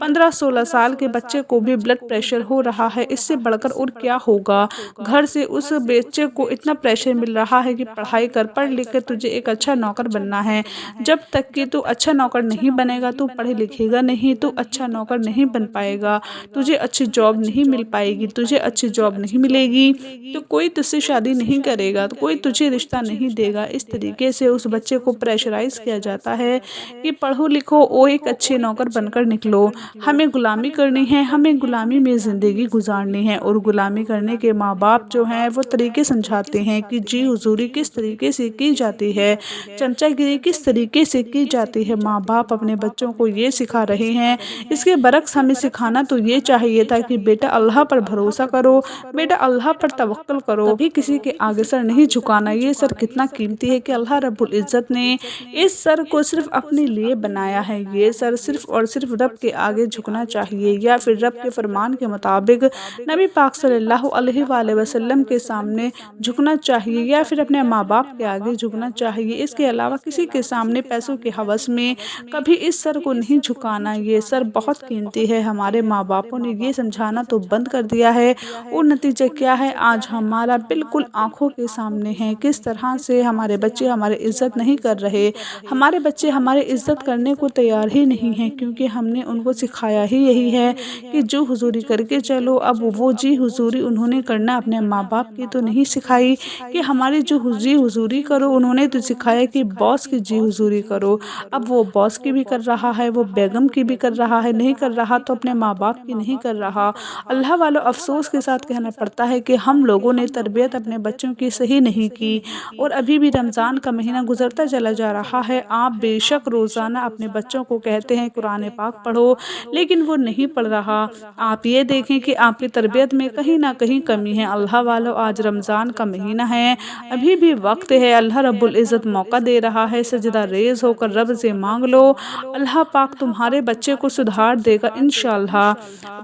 15-16 سال کے بچے کو بھی بلڈ پریشر ہو رہا ہے، اس سے بڑھ کر اور کیا ہوگا؟ گھر سے اس بچے کو اتنا پریشر مل رہا ہے کہ پڑھائی کر، پڑھ لکھ کر تجھے ایک اچھا نوکر بننا ہے۔ جب تک کہ تو اچھا نوکر نہیں بنے گا، تو پڑھے لکھے گا نہیں، تو اچھا نوکر نہیں بن پائے گا، تجھے اچھی جاب نہیں مل پائے گی، تجھے اچھی جاب نہیں ملے گی، تو کوئی تجھ سے شادی نہیں کرے گا، تو کوئی تجھے رشتہ نہیں دے گا۔ اس طریقے سے اس بچے کو پریشرائز کیا جاتا ہے کہ پڑھو لکھو اور ایک اچھے نوکر بن کر نکلو، ہمیں غلامی کرنی ہے، ہمیں غلامی میں زندگی گزارنی ہے۔ اور غلامی کرنے کے ماں باپ جو ہیں وہ طریقے سمجھاتے ہیں کہ جی حضوری کس طریقے سے کی جاتی ہے، چمچہ گیری کس طریقے سے کی جاتی ہے۔ ماں باپ اپنے بچوں کو یہ سکھا رہے ہیں، اس کے برعکس ہمیں سکھانا تو یہ چاہیے تھا کہ بیٹا اللہ پر بھروسہ کرو، بیٹا اللہ پر توکل کرو، کبھی کسی کے آگے سر نہیں جھکانا۔ یہ سر کتنا قیمتی ہے کہ اللہ رب العزت نے اس سر کو صرف اپنے لیے بنایا ہے۔ یہ سر صرف اور صرف رب کے آگے جھکنا چاہیے، یا پھر رب کے فرمان کے مطابق نبی پاک صلی اللہ علیہ وآلہ وسلم کے سامنے جھکنا چاہیے، یا پھر اپنے ماں باپ کے آگے جھکنا چاہیے۔ اس کے علاوہ کسی کے سامنے پیسوں کے ہوس میں کبھی اس سر کو نہیں جھکانا۔ یہ سر بہت قیمتی ہے۔ ہمارے ماں باپوں نے یہ سمجھانا تو بند کر دیا ہے، اور نتیجہ کیا ہے؟ آج ہمارا بالکل آنکھوں کے سامنے ہے کس طرح سے ہمارے بچے ہماری عزت نہیں کر رہے، ہمارے بچے ہماری عزت کرنے کو تیار ہی نہیں ہیں، کیونکہ ہم نے ان کو سکھایا ہی یہی ہے کہ جو حضوری کر کے چلو۔ اب وہ جی حضوری انہوں نے کرنا اپنے ماں باپ کی تو نہیں سکھائی کہ ہماری جو جی حضوری کرو، انہوں نے تو سکھایا کہ باس کی جی حضوری کرو۔ اب وہ باس کی بھی کر رہا ہے، وہ بیگم کی بھی کر رہا ہے، نہیں کر رہا تو اپنے ماں باپ کی نہیں کر رہا۔ اللہ والو افسوس کے ساتھ کہنا پڑتا ہے کہ ہم لوگوں نے تربیت اپنے بچوں کی صحیح نہیں کی، اور ابھی بھی رمضان کا مہینہ گزرتا چلا جا رہا ہے۔ آپ بے شک روزانہ اپنے بچوں کو کہتے ہیں قرآن پاک پڑھو، لیکن وہ نہیں پڑھ رہا۔ آپ یہ دیکھیں کہ آپ کی تربیت میں کہیں نہ کہیں کمی ہے۔ اللہ والو آج رمضان کا مہینہ ہے، ابھی بھی وقت ہے، اللہ رب العزت موقع دے رہا ہے، سجدہ ریز ہو کر رب سے مانگ لو، اللہ پاک تمہارے بچے کو سدھار دے گا انشاءاللہ،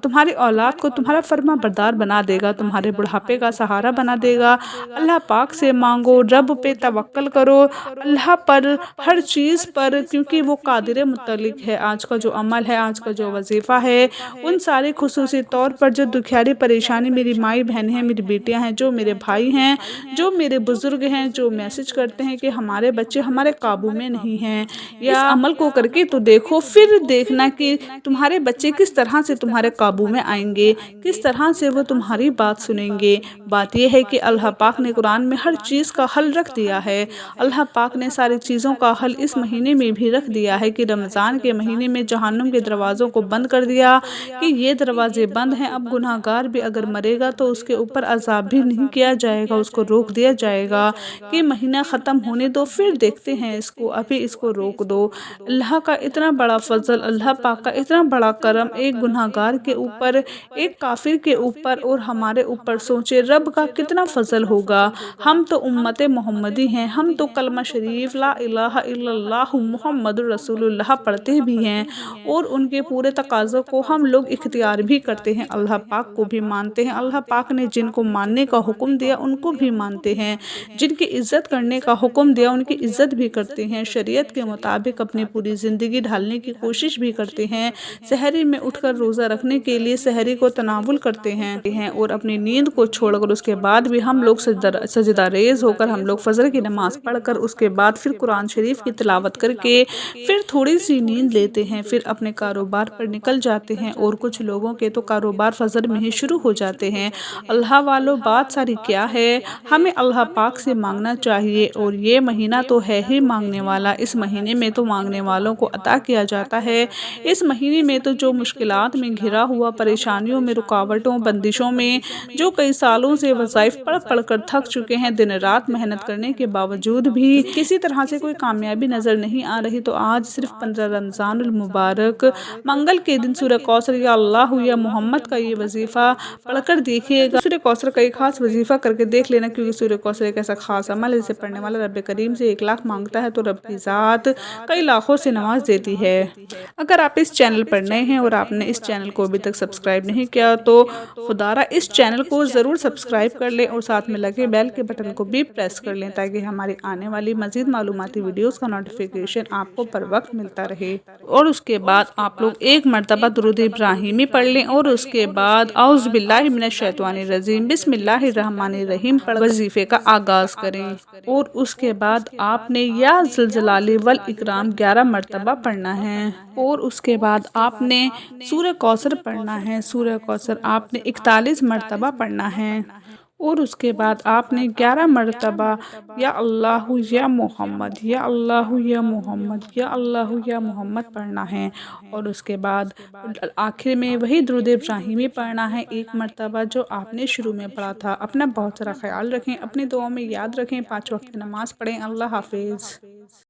تمہاری اولاد کو تمہارا فرما بردار بنا دے گا، تمہارے بڑھاپے کا سہارا بنا دے گا۔ اللہ پاک سے مانگو، رب پہ توکل کرو، اللہ پر، ہر چیز پر، کیونکہ وہ قادر مطلق ہے۔ آج کا جو عمل ہے، آج کا جو وظیفہ ہے، ان سارے خصوصی طور پر جو دکھیاری پریشانی میری مائی بہن ہیں، میری بیٹیاں ہیں، جو میرے بھائی ہیں، جو میرے بزرگ ہیں، جو میسج کرتے ہیں کہ ہمارے بچے ہمارے قابو میں نہیں ہیں، یا اس عمل کو کر کے تو دیکھو، پھر دیکھنا کہ تمہارے بچے کس طرح سے تمہارے قابو میں آئیں گے، کس طرح سے وہ تمہاری بات سنیں گے۔ بات یہ ہے کہ اللہ پاک نے قرآن میں ہر چیز کا حل رکھ دیا ہے۔ اللہ پاک نے ساری چیزوں کا حل اس مہینے میں بھی رکھ دیا ہے کہ رمضان کے مہینے میں جہنم کے دروازوں کو بند کر دیا کہ یہ دروازے بند ہیں، اب گناہگار بھی اگر مرے گا تو اس کے اوپر عذاب بھی نہیں کیا جائے گا، اس کو روک دیا جائے گا کہ مہینہ ختم ہونے دو، پھر دیکھتے ہیں اس کو، ابھی اس کو روک دو۔ اللہ کا اتنا بڑا فضل، اللہ پاک کا اتنا بڑا کرم ایک گناہگار کے اوپر، ایک کافر کے اوپر اور ہمارے اوپر، سوچے رب کا کتنا فضل ہوگا۔ ہم تو امت محمدی ہیں، ہم تو کلمہ شریف لا الہ الا اللہ محمد رسول اللہ پڑھتے بھی ہیں، اور ان کے پورے تقاضوں کو ہم لوگ اختیار بھی کرتے ہیں، اللہ پاک کو بھی مانتے ہیں۔ اللہ پاک نے جن کو ماننے کا حکم دیا ان کو بھی مانتے ہیں، جن کی عزت کرنے کا حکم دیا ان کی عزت بھی کرتے ہیں، شریعت کے مطابق اپنی پوری زندگی ڈھالنے کی کوشش بھی کرتے ہیں، سحری میں اٹھ کر روزہ رکھنے کے لیے سحری کو تناول کرتے ہیں، اور اپنی نیند کو چھوڑ کر اس کے بعد بھی ہم لوگ سجدہ ریز ہو کر ہم لوگ فجر کی نماز پڑھ کر اس کے بعد پھر قرآن شریف کی تلاوت کر کے پھر تھوڑی سی نیند لیتے ہیں، پھر اپنے کاروبار پر نکل جاتے ہیں، اور کچھ لوگوں کے تو کاروبار فجر میں ہی شروع ہو جاتے ہیں۔ اللہ والو بات ساری کیا ہے؟ ہمیں اللہ پاک سے مانگنا چاہیے، اور یہ مہینہ تو ہے ہی مانگنے والا، اس مہینے میں تو مانگنے والوں کو عطا کیا جاتا ہے۔ اس مہینے میں تو جو مشکلات میں گھرا ہوا، پریشانیوں میں، رکاوٹوں، بندشوں میں، جو کئی سالوں سے وظائف پڑھ پڑھ کر تھک چکے ہیں، دن رات محنت کرنے کے باوجود بھی کسی طرح سے کوئی کامیابی نظر نہیں آ رہی، تو آج صرف 15 رمضان المبارک منگل کے دن سورہ کوثر یا اللہ یا محمد کا یہ وظیفہ پڑھ کر دیکھیے گا۔ سورہ کوثر کا ایک خاص وظیفہ کر کے دیکھ لینا، کیونکہ سورہ کوثر ایک ایسا خاص عمل ہے جسے پڑھنے والا رب کریم سے 1 لاکھ مانگتا ہے تو رب کی ذات کئی لاکھوں سے نواز دیتی ہے۔ اگر آپ اس چینل پر نئے ہیں اور آپ نے اس چینل کو ابھی تک سبسکرائب نہیں کیا تو خدارہ اس چینل کو ضرور سبسکرائب کر لیں، اور ساتھ میں لگے بیل کے بٹن کو بھی پریس کر لیں، تاکہ ہماری آنے والی مزید معلوماتی ویڈیوز کا نوٹیفیکیشن آپ کو پر وقت ملتا رہے۔ اور اس کے بعد بعد آپ لوگ ایک مرتبہ درود ابراہیمی پڑھ لیں اور اس کے بعد اعوذ باللہ من الشیطان الرجیم بسم اللہ الرحمن الرحیم پڑھ وظیفے کا آغاز کریں، اور اس کے بعد آپ نے یا ذوالجلال والاکرام 11 مرتبہ پڑھنا ہے، اور اس کے بعد آپ نے سورہ کوثر پڑھنا ہے۔ سورہ کوثر آپ نے 41 مرتبہ پڑھنا ہے، اور اس کے بعد آپ نے 11 مرتبہ یا اللہ یا محمد یا اللہ یا محمد یا اللہ یا محمد پڑھنا ہے، اور اس کے بعد آخر میں وہی درود ابراہیمی پڑھنا ہے 1 مرتبہ جو آپ نے شروع میں پڑھا تھا۔ اپنا بہت سارا خیال رکھیں، اپنی دعاؤں میں یاد رکھیں، 5 وقت کی نماز پڑھیں۔ اللہ حافظ۔